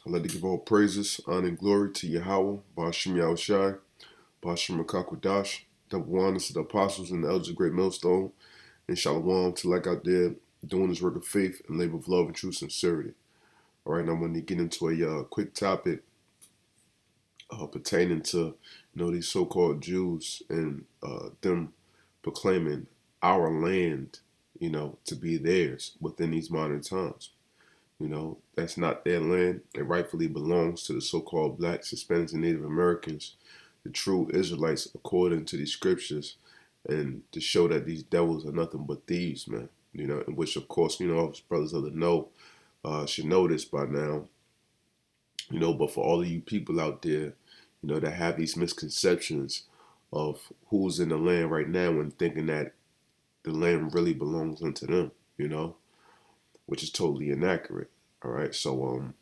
I'd like to give all praises, honor, and glory to YAHAWAH, YAHAWASHI, Bashim double honors to the apostles and the elders of Great Millstone, and SHALAWAM to like out there doing this work of faith and labor of love and true sincerity. All right, now I'm going to get into a quick topic pertaining to these so-called Jews and them proclaiming our land, to be theirs within these modern times. That's not their land. It rightfully belongs to the so-called blacks, Hispanics, and Native Americans, the true Israelites, according to these scriptures, and to show that these devils are nothing but thieves, man. In which, of course, all us brothers of the know should know this by now. But for all of you people out there, that have these misconceptions of who's in the land right now and thinking that the land really belongs unto them, which is totally inaccurate. All right, so I'm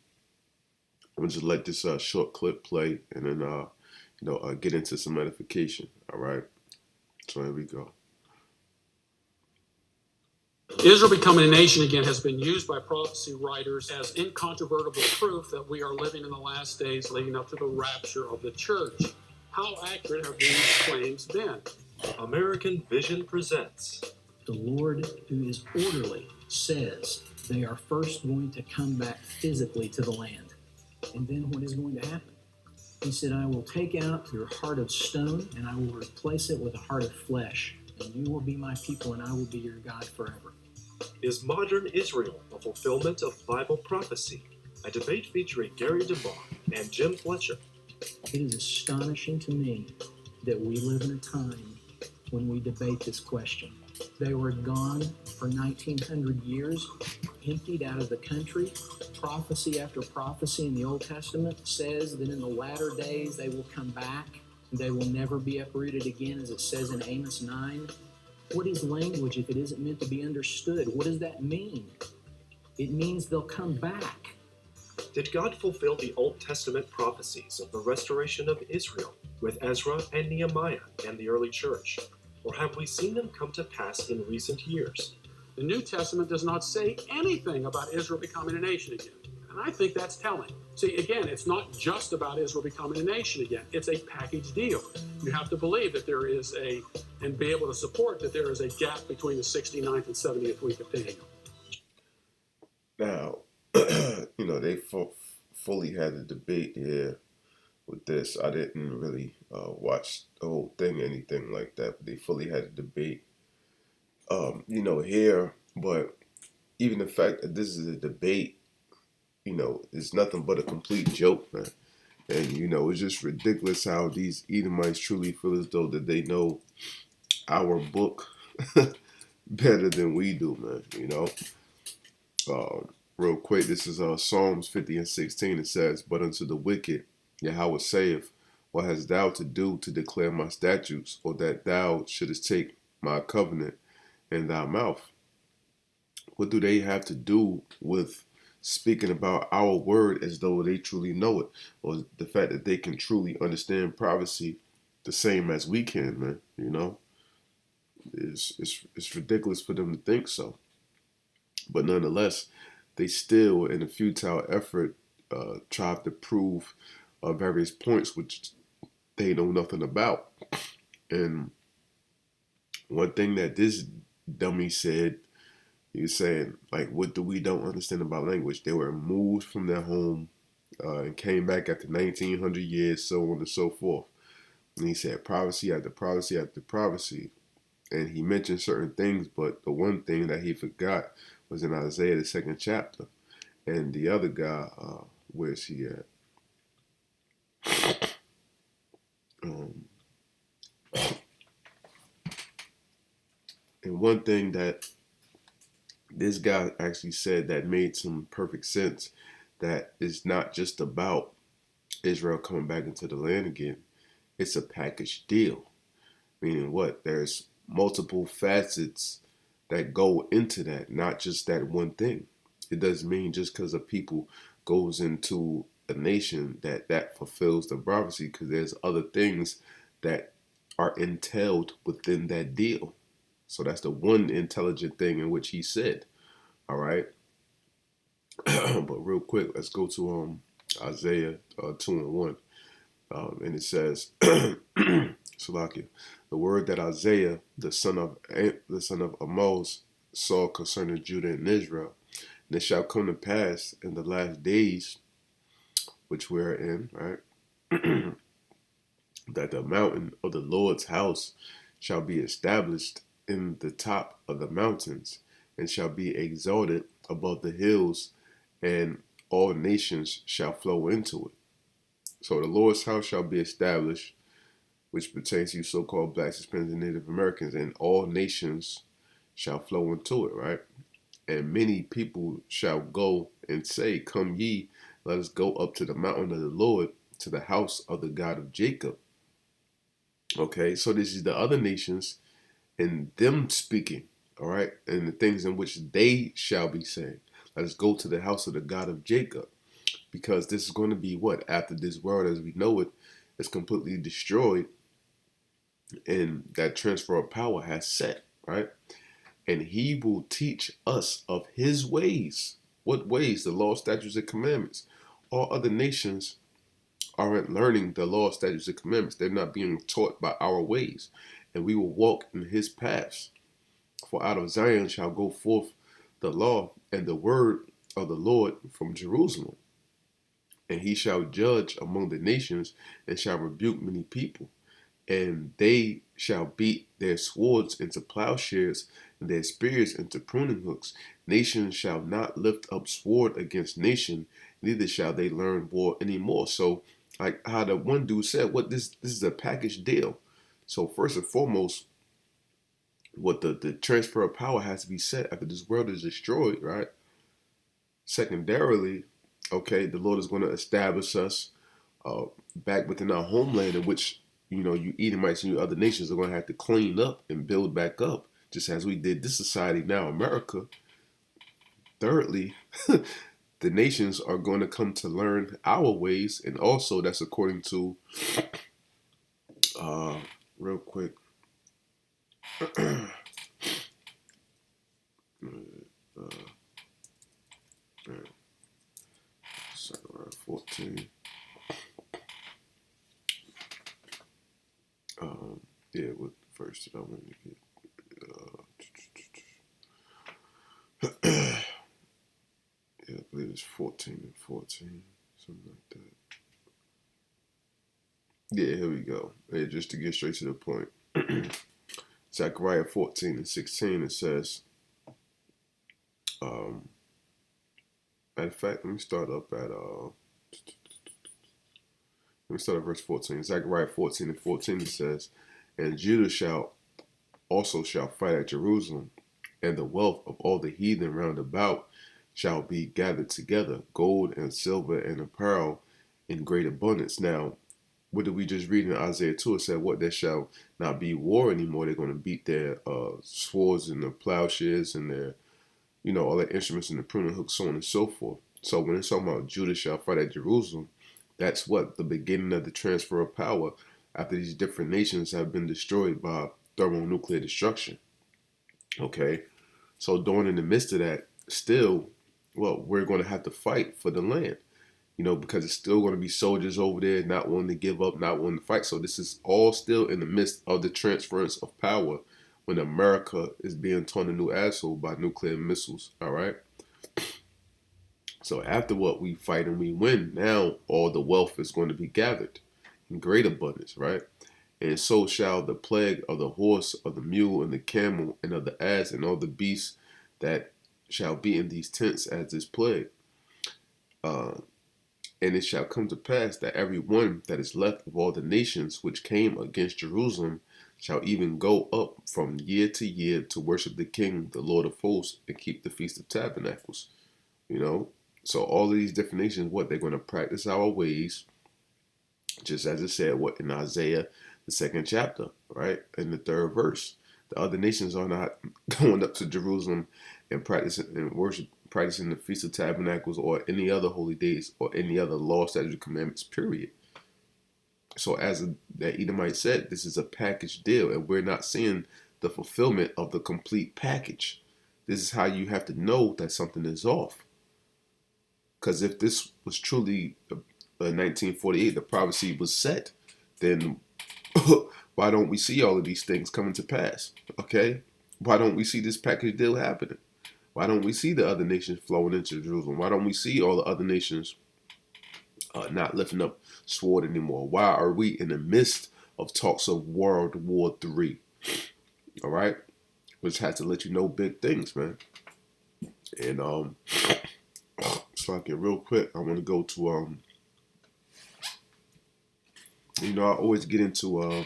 gonna just let this short clip play, and then get into some edification. All right, so here we go. Israel becoming a nation again has been used by prophecy writers as incontrovertible proof that we are living in the last days leading up to the rapture of the church. How accurate have these claims been? American Vision presents. The Lord, who is orderly, says they are first going to come back physically to the land. And then what is going to happen? He said, I will take out your heart of stone and I will replace it with a heart of flesh. And you will be my people and I will be your God forever. Is modern Israel a fulfillment of Bible prophecy? A debate featuring Gary DeMar and Jim Fletcher. It is astonishing to me that we live in a time when we debate this question. They were gone for 1900 years, emptied out of the country. Prophecy after prophecy in the Old Testament says that in the latter days they will come back. They will never be uprooted again, as it says in Amos 9. What is language if it isn't meant to be understood? What does that mean? It means they'll come back. Did God fulfill the Old Testament prophecies of the restoration of Israel with Ezra and Nehemiah and the early church? Or have we seen them come to pass in recent years? The New Testament does not say anything about Israel becoming a nation again. And I think that's telling. See, again, it's not just about Israel becoming a nation again. It's a package deal. You have to believe that there is and be able to support that there is a gap between the 69th and 70th week of Daniel. Now, they fully had a debate here with this. I didn't really watch the whole thing, anything like that, but they fully had a debate, here. But even the fact that this is a debate, is nothing but a complete joke, man. And, it's just ridiculous how these Edomites truly feel as though that they know our book better than we do, man, Real quick, this is Psalms 50 and 16. It says, but unto the wicked, Yahawah saith, what hast thou to do to declare my statutes, or that thou shouldest take my covenant in thy mouth? What do they have to do with speaking about our word as though they truly know it, or the fact that they can truly understand prophecy the same as we can, man? It's ridiculous for them to think so. But nonetheless, they still, in a futile effort, try to prove various points which they know nothing about. And one thing that this dummy said, he was saying, like, what do we don't understand about language? They were moved from their home and came back after 1900 years, so on and so forth. And he said prophecy after prophecy after prophecy. And he mentioned certain things, but the one thing that he forgot was in Isaiah, the 2nd chapter. And the other guy, where's he at? And one thing that this guy actually said that made some perfect sense, that is not just about Israel coming back into the land again. It's a package deal. Meaning what? There's multiple facets that go into that, not just that one thing. It doesn't mean just because a people goes into a nation that fulfills the prophecy, because there's other things that are entailed within that deal. So that's the one intelligent thing in which he said. All right. But real quick, let's go to Isaiah 2:1. And it says, Salakia, the word that Isaiah, the son of Amos, saw concerning Judah and Israel. And it shall come to pass in the last days, which we're in, right, that the mountain of the Lord's house shall be established in the top of the mountains, and shall be exalted above the hills, and all nations shall flow into it. So the Lord's house shall be established, which pertains to you so-called blacks, Hispanics, and Native Americans, and all nations shall flow into it, right? And many people shall go and say, come ye, let us go up to the mountain of the Lord, to the house of the God of Jacob. Okay, so this is the other nations and them speaking, all right, and the things in which they shall be saying. Let us go to the house of the God of Jacob, because this is going to be what? After this world as we know it is completely destroyed, and that transfer of power has set, right? And he will teach us of his ways. What ways? The law, statutes, and commandments. All other nations aren't learning the law, statutes, and commandments. They're not being taught by our ways. And we will walk in his paths. For out of Zion shall go forth the law and the word of the Lord from Jerusalem. And he shall judge among the nations, and shall rebuke many people. And they shall beat their swords into plowshares, and their spears into pruning hooks. Nation shall not lift up sword against nation, neither shall they learn war anymore. So, like how the one dude said, what this is a package deal. So first and foremost, what the transfer of power has to be set after this world is destroyed, right? Secondarily, okay, the Lord is going to establish us back within our homeland, in which, you know, you Edomites and you other nations are going to have to clean up and build back up, just as we did this society now, America. Thirdly, the nations are going to come to learn our ways, and also that's according to, real quick, Zechariah 14. Yeah, what verse did I want to get? Yeah, I believe it's 14 and 14, something like that. Yeah, here we go. Yeah, just to get straight to the point. Zechariah 14 and 16, it says, matter of fact, let me start at verse 14. Zechariah 14 and 14, it says, and Judah shall fight at Jerusalem, and the wealth of all the heathen round about shall be gathered together, gold and silver and apparel in great abundance. Now, what did we just read in Isaiah 2? It said, what, there shall not be war anymore. They're going to beat their swords and their plowshares and their, you know, all their instruments and the pruning hooks, so on and so forth. So when it's talking about Judah shall fight at Jerusalem, that's what? The beginning of the transfer of power after these different nations have been destroyed by thermonuclear destruction. Okay? So during in the midst of that, still, well, we're going to have to fight for the land, you know, because it's still going to be soldiers over there not wanting to give up, not wanting to fight. So this is all still in the midst of the transference of power when America is being torn a new asshole by nuclear missiles, all right? So after what we fight and we win, now all the wealth is going to be gathered in great abundance, right? And so shall the plague of the horse, of the mule, and the camel, and of the ass, and all the beasts that shall be in these tents as this plague. And it shall come to pass that every one that is left of all the nations which came against Jerusalem shall even go up from year to year to worship the King, the Lord of hosts, and keep the Feast of Tabernacles. You know, so all of these different nations, what, they're going to practice our ways, just as it said, what, in Isaiah, the 2nd chapter, right, in the 3rd verse. The other nations are not going up to Jerusalem and practicing and practicing the Feast of Tabernacles or any other holy days or any other law, statutes, and commandments, period. So as that Edomite said, this is a package deal, and we're not seeing the fulfillment of the complete package. This is how you have to know that something is off. Because if this was truly 1948, the prophecy was set, then why don't we see all of these things coming to pass? Okay? Why don't we see this package deal happening? Why don't we see the other nations flowing into Jerusalem? Why don't we see all the other nations not lifting up sword anymore? Why are we in the midst of talks of World War III? All right? Which has to let you know big things, man. And so I get real quick, I want to go to you know, I always get into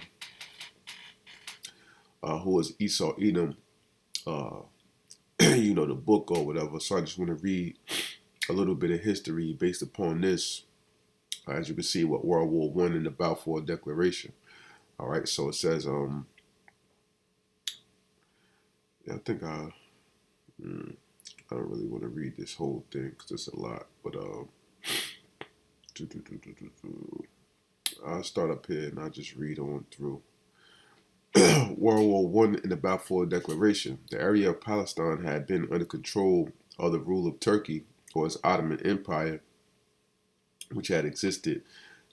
who is Esau Edom, you know, the book or whatever. So I just want to read a little bit of history based upon this. As you can see, what World War I and the Balfour Declaration. All right, so it says, yeah, I think I don't really want to read this whole thing because it's a lot, but I'll start up here and I'll just read on through. World War I and the Balfour Declaration. The area of Palestine had been under control of the rule of Turkey, or its Ottoman Empire, which had existed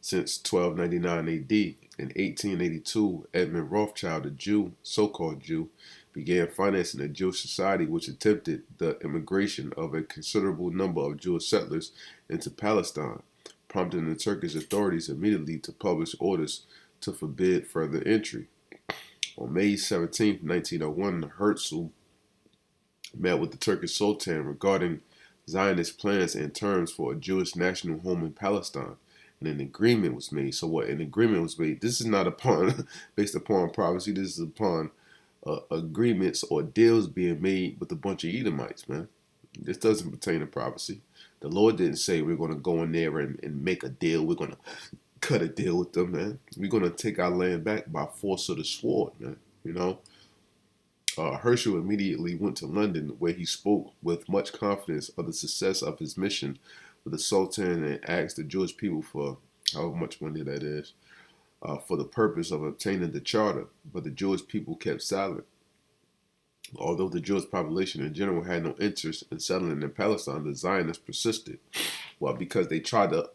since 1299 AD. In 1882, Edmund Rothschild, a Jew, so-called Jew, began financing a Jewish society which attempted the immigration of a considerable number of Jewish settlers into Palestine, prompting the Turkish authorities immediately to publish orders to forbid further entry. On May 17, 1901, Herzl met with the Turkish Sultan regarding Zionist plans and terms for a Jewish national home in Palestine, and an agreement was made. So what an agreement was made, this is not upon based upon prophecy, this is upon agreements or deals being made with a bunch of Edomites, man. This doesn't pertain to prophecy. The Lord didn't say we're going to go in there and make a deal. We're going to cut a deal with them, man. We're going to take our land back by force of the sword, man. You know, Herschel immediately went to London, where he spoke with much confidence of the success of his mission with the Sultan and asked the Jewish people for however much money that is, for the purpose of obtaining the charter. But the Jewish people kept silent. Although the Jewish population in general had no interest in settling in Palestine, the Zionists persisted. Well, because they tried to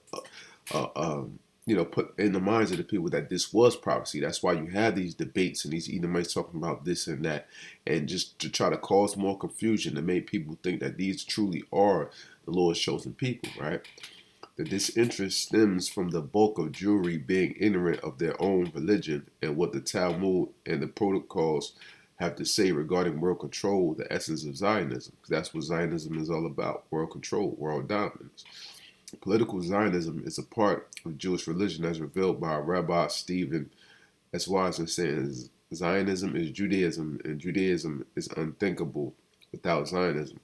you know, put in the minds of the people that this was prophecy. That's why you have these debates and these Edomites talking about this and that, and just to try to cause more confusion to make people think that these truly are the Lord's chosen people, right? That this interest stems from the bulk of Jewry being ignorant of their own religion and what the Talmud and the protocols have to say regarding world control, the essence of Zionism. Because that's what Zionism is all about: world control, world dominance. Political Zionism is a part of Jewish religion as revealed by Rabbi Stephen S. Wise, and saying Zionism is Judaism, and Judaism is unthinkable without Zionism.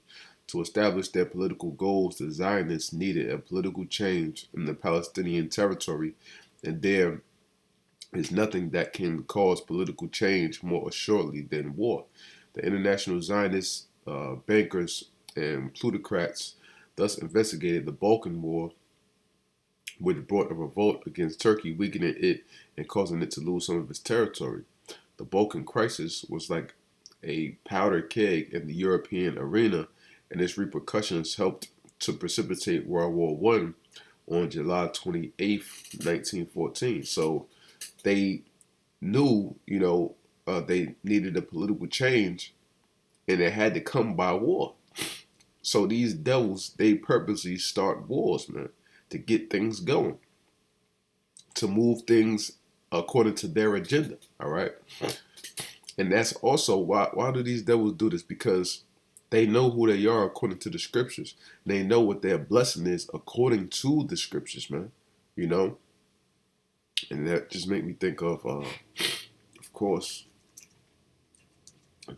To establish their political goals, the Zionists needed a political change in the Palestinian territory, and there is nothing that can cause political change more assuredly than war. The international Zionist bankers and plutocrats thus investigated the Balkan War, which brought a revolt against Turkey, weakening it and causing it to lose some of its territory. The Balkan crisis was like a powder keg in the European arena, and its repercussions helped to precipitate World War I on July 28th, 1914. So they knew, you know, they needed a political change, and it had to come by war. So these devils, they purposely start wars, man, to get things going, to move things according to their agenda, all right? And that's also why do these devils do this? Because they know who they are according to the scriptures. They know what their blessing is according to the scriptures, man, you know? And that just made me think of course,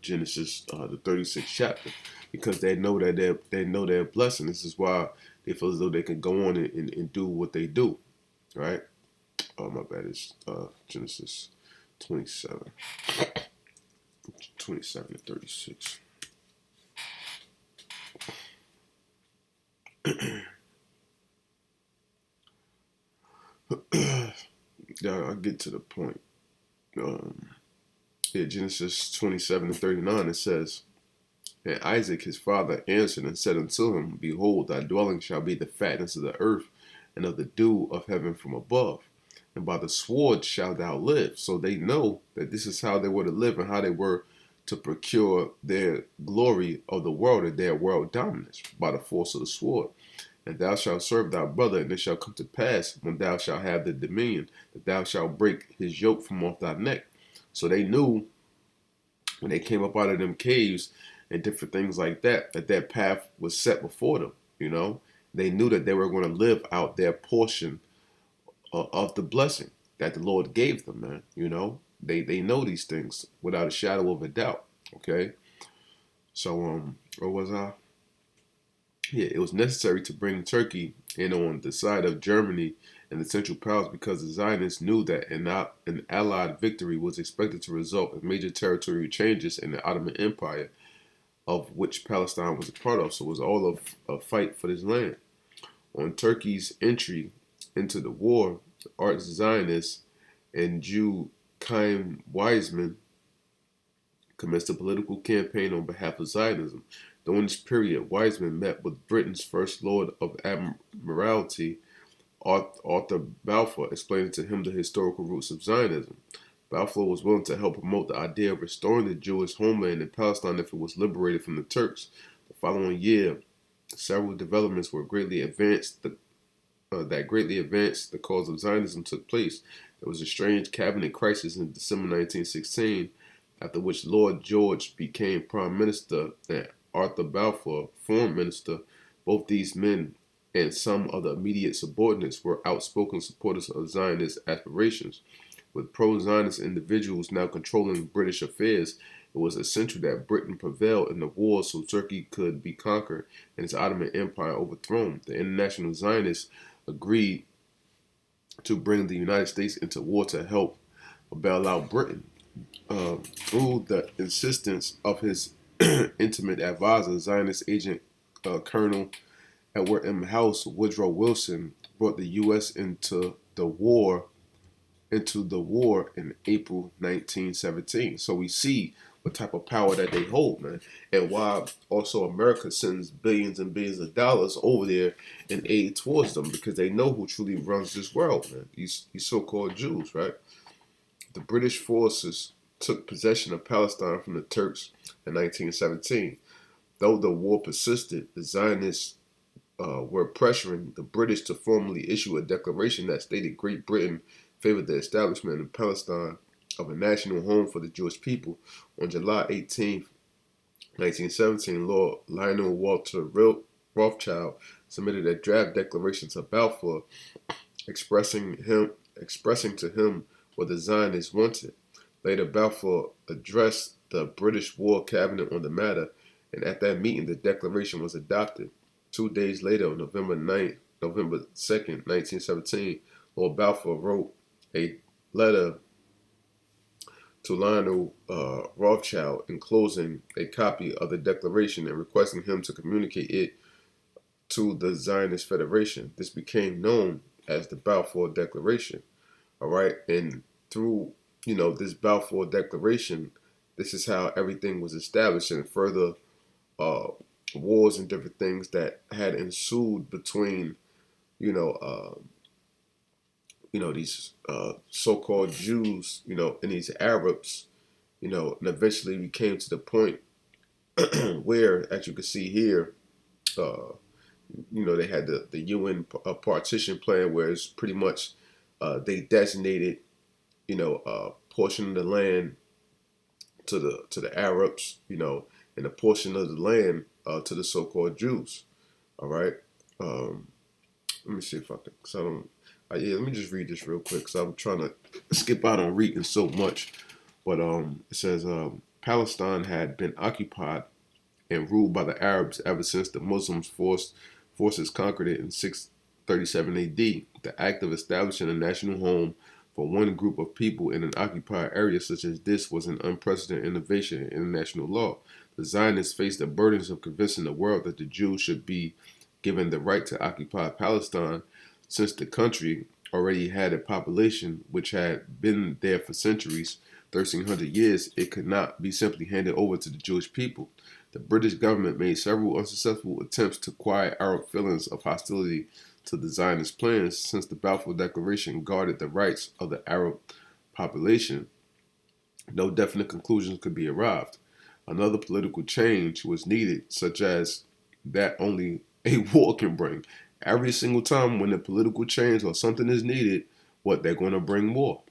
Genesis, the 36th chapter, because they know that they know their blessing. This is why they feel as though they can go on and do what they do, right? Oh, my bad. It's Genesis 27 to 36. Yeah, I'll get to the point. Yeah, Genesis 27 to 39, it says, And Isaac his father answered and said unto him, Behold, thy dwelling shall be the fatness of the earth, and of the dew of heaven from above. And by the sword shalt thou live. So they know that this is how they were to live and how they were to procure their glory of the world and their world dominance by the force of the sword. And thou shalt serve thy brother, and it shall come to pass, when thou shalt have the dominion, that thou shalt break his yoke from off thy neck. So they knew when they came up out of them caves and different things like that, that their path was set before them, you know. They knew that they were going to live out their portion of the blessing that the Lord gave them, man, you know. They know these things without a shadow of a doubt, okay. So, where was I? Yeah, it was necessary to bring Turkey in on the side of Germany and the Central Powers because the Zionists knew that an Allied victory was expected to result in major territorial changes in the Ottoman Empire, of which Palestine was a part of. So it was all of a fight for this land. On Turkey's entry into the war, the arch Zionists and Jew Chaim Weizmann commenced a political campaign on behalf of Zionism. During this period, Weizmann met with Britain's First Lord of Admiralty, Arthur Balfour, explaining to him the historical roots of Zionism. Balfour was willing to help promote the idea of restoring the Jewish homeland in Palestine if it was liberated from the Turks. The following year, several developments were greatly advanced. That greatly advanced the cause of Zionism took place. There was a strange cabinet crisis in December 1916, after which Lord George became Prime Minister and Arthur Balfour, Foreign Minister. Both these men and some of the immediate subordinates were outspoken supporters of Zionist aspirations. With pro-Zionist individuals now controlling British affairs, it was essential that Britain prevail in the war so Turkey could be conquered and its Ottoman Empire overthrown. The international Zionists agreed to bring the United States into war to help bail out Britain. Through the insistence of his intimate advisor, Zionist agent Colonel Edward M. House, Woodrow Wilson brought the U.S. into the war in April 1917. So we see what type of power that they hold, man, and why also America sends billions and billions of dollars over there in aid towards them, because they know who truly runs this world, man. These so-called Jews, right? The British forces took possession of Palestine from the Turks in 1917. Though the war persisted, the Zionists were pressuring the British to formally issue a declaration that stated Great Britain favored the establishment in Palestine of a national home for the Jewish people. On July 18, 1917, Lord Lionel Walter Rothschild submitted a draft declaration to Balfour, expressing to him what the Zionists wanted. Later, Balfour addressed the British War Cabinet on the matter, and at that meeting, the declaration was adopted. 2 days later, on November 2nd, 1917, Lord Balfour wrote a letter to Lionel Rothschild, enclosing a copy of the declaration and requesting him to communicate it to the Zionist Federation. This became known as the Balfour Declaration. All right, and through this Balfour Declaration, this is how everything was established, and further wars and different things that had ensued between these so-called Jews, and these Arabs, and eventually we came to the point where, as you can see here, they had the UN partition plan, where it's pretty much they designated, a portion of the land to the Arabs, and a portion of the land to the so-called Jews. All right. Let me see if I can, cause I don't. Yeah, let me just read this real quick, because I'm trying to skip out on reading so much. But it says Palestine had been occupied and ruled by the Arabs ever since the Muslims forces conquered it in 637 AD. The act of establishing a national home for one group of people in an occupied area such as this was an unprecedented innovation in international law. The Zionists faced the burdens of convincing the world that the Jews should be given the right to occupy Palestine, since the country already had a population which had been there for centuries, 1,300 years. It could not be simply handed over to the Jewish people. The British government made several unsuccessful attempts to quiet Arab feelings of hostility to the Zionist plans, since the Balfour Declaration guarded the rights of the Arab population. No definite conclusions could be arrived. Another political change was needed, such as that only a war can bring. Every single time when a political change or something is needed, they're going to bring war.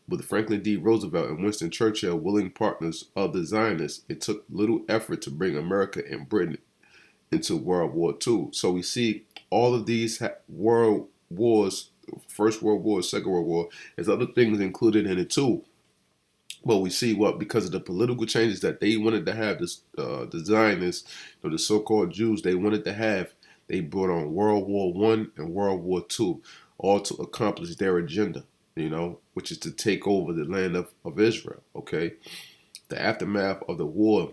With Franklin D. Roosevelt and Winston Churchill willing partners of the Zionists, it took little effort to bring America and Britain into World War II. So we see all of these world wars, First World War, Second World War, there's other things included in it too. But we see because of the political changes that they wanted to have, the Zionists, the so-called Jews, they wanted to have, they brought on World War I and World War II, all to accomplish their agenda, which is to take over the land of Israel, okay? The aftermath of the war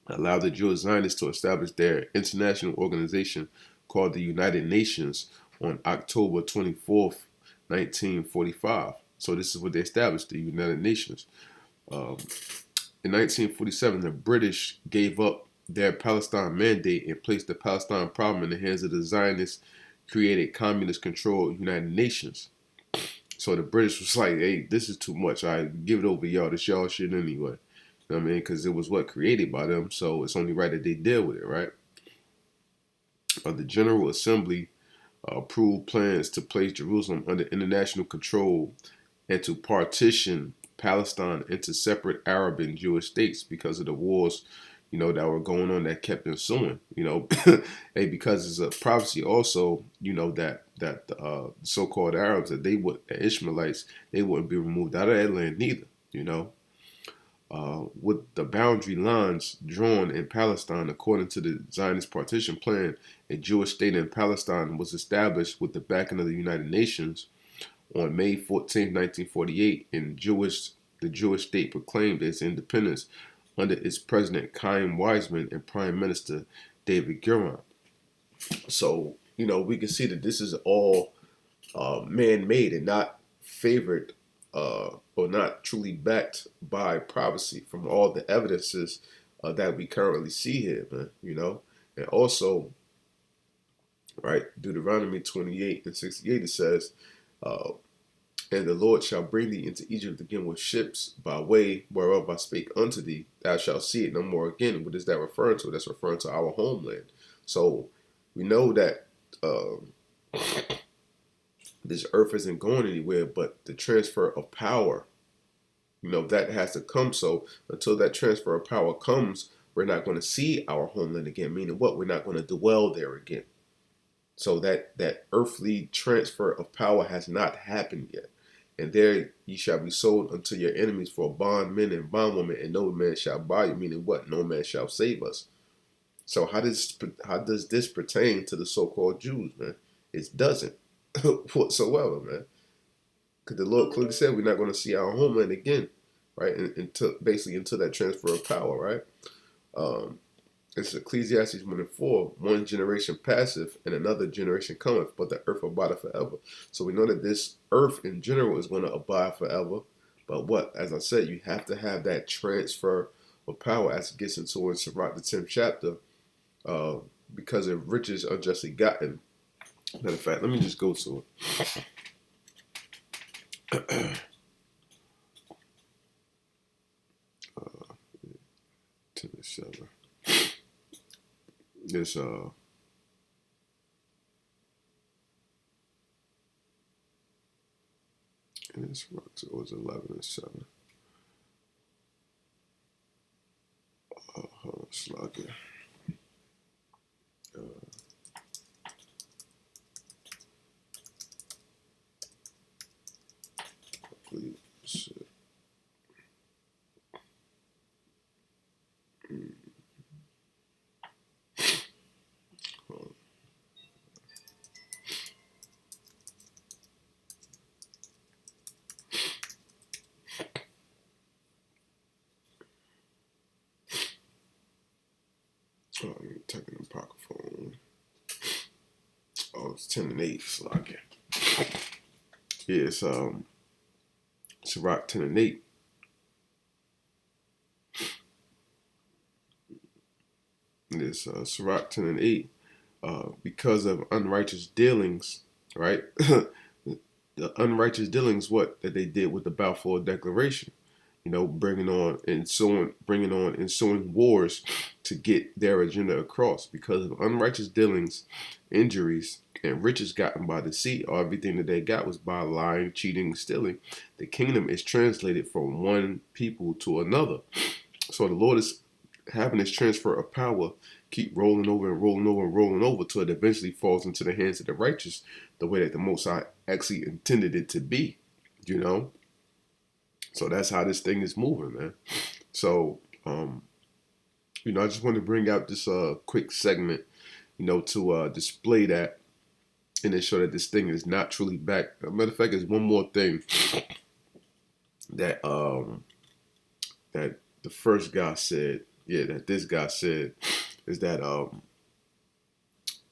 allowed the Jewish Zionists to establish their international organization called the United Nations on October 24th, 1945. So this is what they established, the United Nations. In 1947, the British gave up their Palestine mandate and placed the Palestine problem in the hands of the Zionists, created communist-controlled United Nations. So the British was like, hey, this is too much. I give it over y'all. This y'all shit anyway. You know what I mean? Because it was created by them, so it's only right that they deal with it, right? The General Assembly approved plans to place Jerusalem under international control and to partition Palestine into separate Arab and Jewish states because of the wars, that were going on that kept ensuing. Hey, because it's a prophecy also, that the so-called Arabs, the Ishmaelites, they wouldn't be removed out of that land neither. With the boundary lines drawn in Palestine according to the Zionist partition plan, a Jewish state in Palestine was established with the backing of the United Nations on May 14, 1948, and the Jewish state proclaimed its independence under its president Chaim Weizmann and Prime Minister David Gurion. So, we can see that this is all man-made and not favored or not truly backed by prophecy from all the evidences that we currently see here, man, And also, right, Deuteronomy 28:68, it says, and the Lord shall bring thee into Egypt again with ships by way whereof I spake unto thee. Thou shalt see it no more again. What is that referring to? That's referring to our homeland. So we know that this earth isn't going anywhere, but the transfer of power, that has to come. So until that transfer of power comes, we're not going to see our homeland again. Meaning what? We're not going to dwell there again. So that earthly transfer of power has not happened yet. And there ye shall be sold unto your enemies for bondmen and bondwomen, and no man shall buy you. Meaning what? No man shall save us. So how does this pertain to the so-called Jews, man? It doesn't whatsoever, man. Because the Lord clearly said we're not going to see our homeland again, right? Until that transfer of power, right? It's Ecclesiastes 1:4. One generation passeth, and another generation cometh, but the earth abideth forever. So we know that this earth in general is going to abide forever. But as I said, you have to have that transfer of power as it gets into in Sirach, the 10th chapter, because of riches unjustly gotten. Matter of fact, let me just go to it. 10:7. This and this was 11:7. Hold on, slug it. Please. Oh, I'm taking the pocket phone. Oh, it's 10:8. Slug it. Yeah, it's Sirach 10:8. this Sirach 10 and 8, because of unrighteous dealings, right? The unrighteous dealings, what that they did with the Balfour Declaration, you know, bringing on ensuing wars to get their agenda across. Because of unrighteous dealings, injuries, and riches gotten by deceit, or everything that they got was by lying, cheating, stealing. The kingdom is translated from one people to another. So the Lord is having this transfer of power keep rolling over and rolling over and rolling over till it eventually falls into the hands of the righteous, the way that the Most High actually intended it to be, you know. So that's how this thing is moving, man. So, you know, I just wanted to bring out this quick segment, you know, to display that and then show that this thing is not truly back. As a matter of fact, there's one more thing that that the first guy said, that this guy said, is that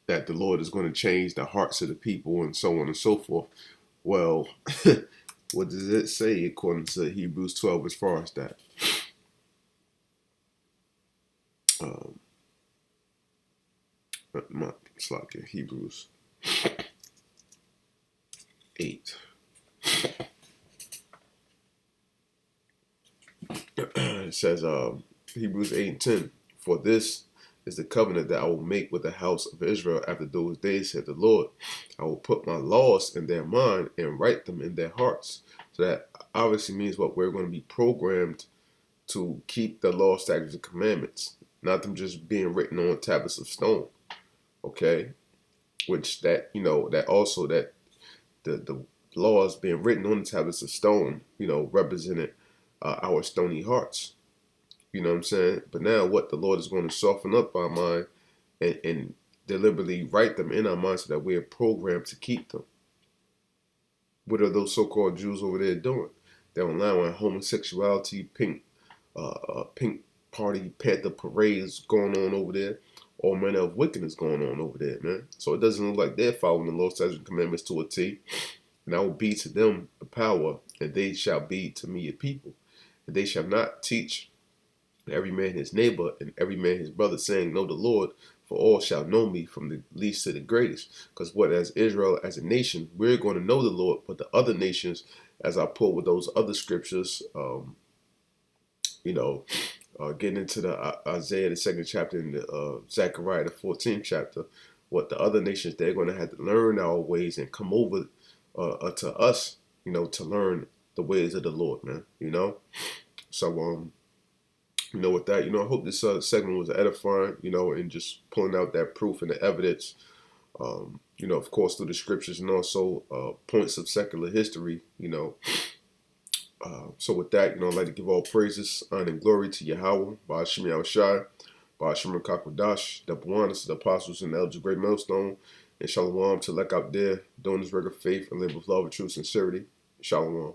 that the Lord is going to change the hearts of the people and so on and so forth. Well, what does it say according to Hebrews 12 as far as that? It's like Hebrews 8. It says, Hebrews 8 and 10, for this is the covenant that I will make with the house of Israel after those days, said the Lord. I will put my laws in their mind and write them in their hearts. So that obviously means what we're going to be programmed to keep the law, statutes, and commandments, not them just being written on tablets of stone. Okay, which that, you know, that also that the laws being written on the tablets of stone, you know, represented our stony hearts. You know what I'm saying? But now what the Lord is going to soften up our mind and deliberately write them in our minds so that we're programmed to keep them. What are those so-called Jews over there doing? They're allowing homosexuality, pink party, panther parades going on over there. All manner of wickedness going on over there, man. So it doesn't look like they're following the law, statutes, and commandments to a T. And I will be to them a power, and they shall be to me a people. And they shall not teach every man his neighbor and every man his brother, saying, know the Lord, for all shall know me, from the least to the greatest. Because what, as Israel, as a nation, we're going to know the Lord, but the other nations, as I pull with those other scriptures, you know, getting into the Isaiah, the 2nd chapter, and the Zechariah, the 14th chapter, what the other nations, they're going to have to learn our ways and come over to us, you know, to learn the ways of the Lord, man, you know. So, you know, with that, you know, I hope this segment was edifying, you know, and just pulling out that proof and the evidence, you know, of course, through the scriptures and also points of secular history, you know. So with that, you know, I'd like to give all praises, honor, and glory to YAHAWAH, YAHAWASHI, Shemar the Buanas, the apostles, and the elders of Great Millstone, and SHALAWAM to elect out there, doing this regular faith and live with love and true sincerity. SHALAWAM.